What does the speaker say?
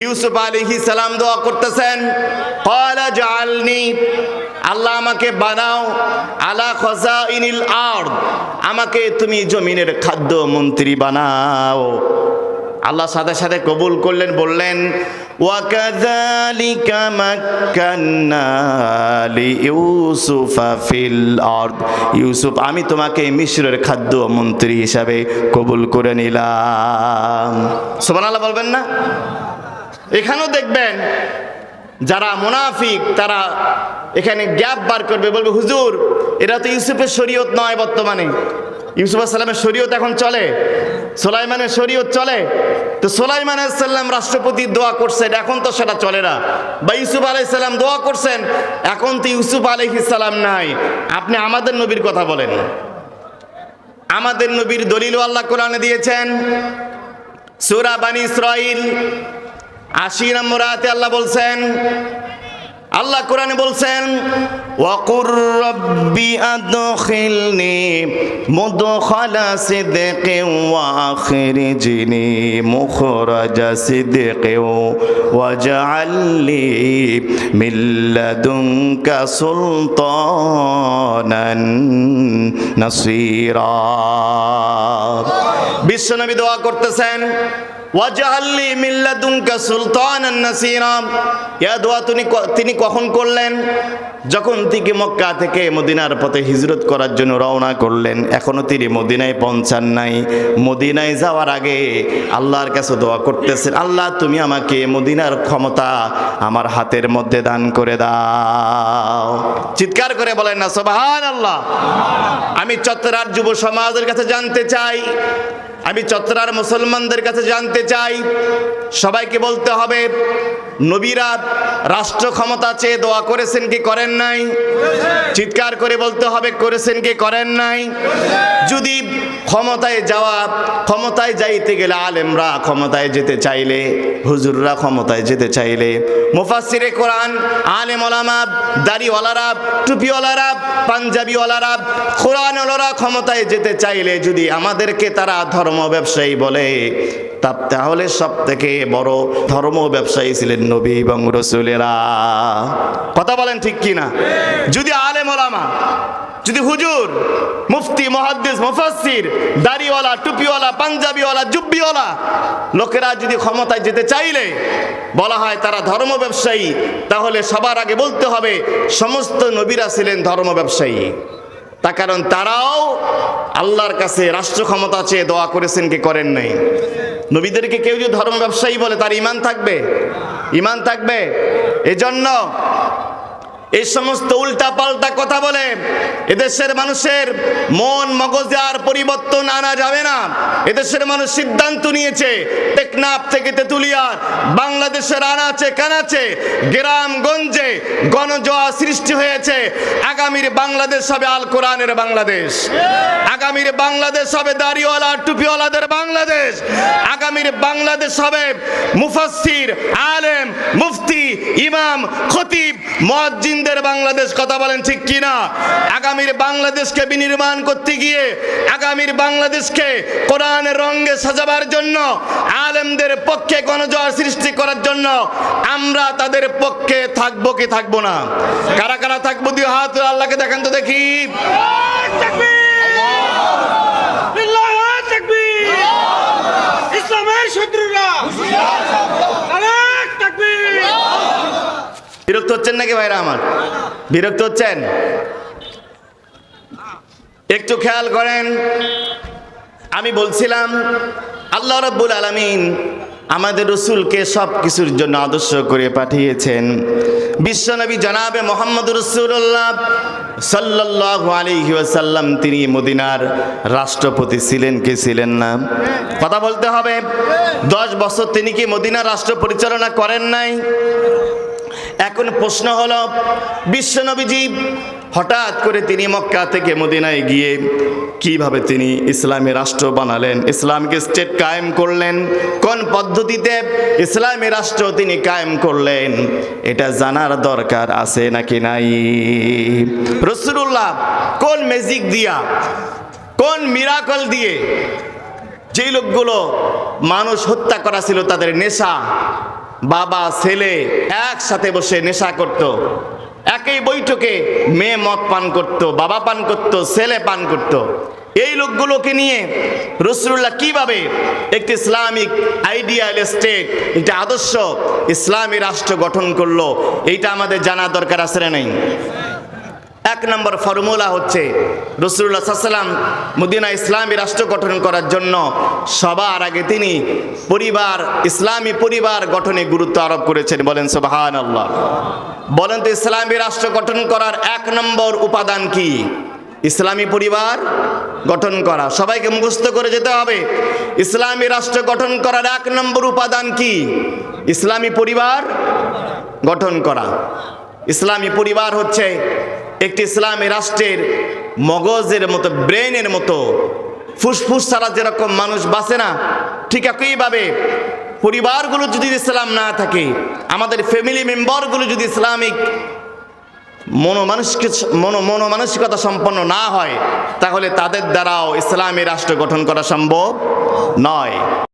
ইউসুফ আলাইহিস সালাম দোয়া করতেছেন, ক্বালা জাআলনি, আল্লাহ আমাকে বানাও, আলা খাযাইনিল আরদ, আমাকে তুমি জমিনের খাদ্য মন্ত্রী বানাও। আল্লাহ সাথে সাথে কবুল করলেন, বললেন ওয়াকাযালিকা মাক্কান্না লিইউসুফা ফিল আরদ, ইউসুফ আমি তোমাকে মিশরের খাদ্য মন্ত্রী হিসাবে কবুল করে নিলাম। সুবহানাল্লাহ বলবেন না? এখানেও দেখবেন যারা মুনাফিক তারা এখানে গ্যাপ বার করবে, বলবে হুজুর এটা তো ইউসুফের শরীয়ত নয়, বর্তমানে ইউসুফ আলাইহিস সালামের শরীয়ত এখন চলে, সুলাইমানের শরীয়ত চলে, তো সুলাইমান আলাইহিস সালাম রাষ্ট্রপতি দোয়া করছেন, এখন তো সেটা চলে না, বা ইউসুফ আলাইহিস সালাম দোয়া করছেন, এখন তো ইউসুফ আলাইহিস সালাম নাই। আপনি আমাদের নবীর কথা বলেন, আমাদের নবীর দলিল আল্লাহ কোরআনে দিয়েছেন। সূরা বনী ইসরাঈল ৮০ নম্বর আয়াতে আল্লাহ বলছেন, আল্লাহ কোরআনে বলছেন ওয়াকুর রব্বি আদখিলনি মুদখালা সিদকিন ওয়া আখরিজনি মুখরাজা সিদকিন ওয়াজআলনি মিন লাদুনকা সুলতানান নাসীরা। বিশ্বনবী দোয়া করতেছেন ওয়াজআলনি মিন লাদুনকা সুলতানান নাসীরা। ইয়া দোয়া তিনি কখন করলেন? যখন থেকে মক্কা থেকে মদিনার পথে হিজরত করার জন্য রওনা করলেন, এখনো তিনি মদিনায় পৌঁছান নাই। মদিনায় যাওয়ার আগে আল্লাহর কাছে দোয়া করতেছেন, আল্লাহ তুমি আমাকে মদিনার ক্ষমতা আমার হাতের মধ্যে দান করে দাও। চিৎকার করে বলেন না সুবহানাল্লাহ। আমি চত্বরার যুব সমাজের কাছে জানতে চাই, আমি চত্বরার মুসলমানদের কাছে জানতে চাই, সবাইকে বলতে হবে নবীরা রাষ্ট্র ক্ষমতা চেয়ে দোয়া করেছেন কি করেন নাই? চিৎকার করে বলতে হবে করেছেন কি করেন নাই? যদি ক্ষমতায় যাইতে গেলে আলেমরা ক্ষমতায় যেতে চাইলে, হুজুররা ক্ষমতায় যেতে চাইলে, মুফাসসিরে কোরআন, আলেম ওলামা, দাড়িওয়ালারা, টুপিওয়ালারা, পাঞ্জাবিওয়ালারা, কোরআনওয়ালারা ক্ষমতায় যেতে চাইলে যদি আমাদেরকে তারা ধর্ম ব্যবসায়ী বলে, তাহলে সব থেকে বড় ধর্ম ব্যবসায়ী ছিলেন নবী এবং রাসূলেরা। কথা বলেন ঠিক কিনা? যদি আলেম ওলামা, যদি হুজুর, মুফতি, মুহাদ্দিস, মুফাসসির, দাড়িওয়ালা, টুপিওয়ালা, পাঞ্জাবিওয়ালা, জুব্বিওয়ালা লোকেরা যদি ক্ষমতায় যেতে চাইলে বলা হয় তারা ধর্ম ব্যবসায়ী, তাহলে সবার আগে বলতে হবে সমস্ত নবীরা ছিলেন ধর্ম ব্যবসায়ী। তার কারণ তারাও আল্লাহর কাছে রাষ্ট্র ক্ষমতা চেয়ে দোয়া করেছেন কি করেন নাই? নবীদেরকে কেউ যদি ধর্ম ব্যবসায়ী বলে তার ঈমান থাকবে? ঈমান থাকবে? এজন্য এই সমস্ত উল্টা পাল্টা কথা বলে এদেশের মানুষের মন মগজে আর পরিবর্তন আনা যাবে না। এদেশের মানুষ সিদ্ধান্ত নিয়েছে টেকনাফ থেকে তেতুলিয়া, বাংলাদেশের আনাচে কানাচে, গ্রামগঞ্জে গণজোয়ার সৃষ্টি হয়েছে। আগামীর বাংলাদেশ হবে আল কোরআনের বাংলাদেশ, আগামীর বাংলাদেশ হবে দাড়িওয়ালা টুপিওয়ালাদের বাংলাদেশ, আগামীর বাংলাদেশ হবে মুফাসসির, আলেম, মুফতি, ইমাম, খতিব, মুয়াজ্জিন বাংলাদেশ। কথা বলেন ঠিক কিনা? আগামীর বাংলাদেশকে বিনির্মাণ করতে গিয়ে, আগামীর বাংলাদেশকে কোরআনের রঙে সাজাবার জন্য, আলেমদের পক্ষে গণজোয়ার সৃষ্টি করার জন্য আমরা তাদের পক্ষে থাকবো কি থাকবো না? কারা কারা থাকবো? দুই হাত আল্লাহকে দেখান তো দেখি। ইসলামের শত্রুরা বিরক্ত হচ্ছেন নাকি ভাইরা আমার? বিরক্ত হচ্ছেন? একটু খেয়াল করেন, আমি বলছিলাম আল্লাহ রাব্বুল আলামিন আমাদের রাসূলকে সব কিছুর জন্য আদর্শ করে পাঠিয়েছেন। বিশ্বনবী জনাবে মুহাম্মদুর রাসূলুল্লাহ সাল্লাল্লাহু আলাইহি ওয়াসাল্লাম তিনি মদিনার রাষ্ট্রপতি ছিলেন কি ছিলেন না? কথা বলতে হবে। 10 বছর তিনি কি মদিনার রাষ্ট্র পরিচালনা করেন নাই? এখন প্রশ্ন হলো বিশ্বনবীজি হঠাৎ করে তিনি মক্কা থেকে মদিনায় গিয়ে কিভাবে তিনি ইসলামী রাষ্ট্র বানালেন, ইসলামকে স্টেট কায়েম করলেন, কোন পদ্ধতিতে ইসলামী রাষ্ট্র তিনি কায়েম করলেন, এটা জানার দরকার আছে নাকি নাই? রাসূলুল্লাহ কোন ম্যাজিক দিয়া, কোন মিরাকল দিয়ে যেই লোকগুলো মানুষ হত্যা করা ছিল তাদের নেশা, বাবা ছেলে একসাথে বসে নেশা করত, একই বৈঠকে মেয়ে মদ পান করত, বাবা পান করত, ছেলে পান করত। এই লোকগুলোকে নিয়ে রাসূলুল্লাহ কিভাবে একটি ইসলামিক আইডিয়াল স্টেট, একটি আদর্শ ইসলামী রাষ্ট্র গঠন করলো, এইটা আমাদের জানা দরকার আছে না নাই? এক নম্বর ফর্মুলা হচ্ছে রাসূলুল্লাহ সাল্লাল্লাহু আলাইহি ওয়াসাল্লাম মদিনা ইসলামী রাষ্ট্র গঠন করার জন্য সবার আগে তিনি পরিবার, ইসলামী পরিবার গঠনে গুরুত্ব আরোপ করেছেন। বলেন সুবহানাল্লাহ। বলেন তো ইসলামী রাষ্ট্র গঠন করার এক নম্বর উপাদান কি? ইসলামী পরিবার গঠন করা। সবাইকে মুখস্থ করে যেতে হবে। ইসলামী রাষ্ট্র গঠন করার এক নম্বর উপাদান কি? ইসলামী পরিবার গঠন করা। ইসলামী পরিবার হচ্ছে একটি ইসলামী রাষ্ট্রের মগজের মতো, ব্রেনের মতো। ফুসফুস ছাড়া যেরকম মানুষ বাঁচে না, ঠিক একইভাবে পরিবারগুলো যদি ইসলাম না থাকে, আমাদের ফ্যামিলি মেম্বারগুলো যদি ইসলামিক মনোমানসিকতা সম্পন্ন না হয়, তাহলে তাদের দ্বারাও ইসলামী রাষ্ট্র গঠন করা সম্ভব নয়।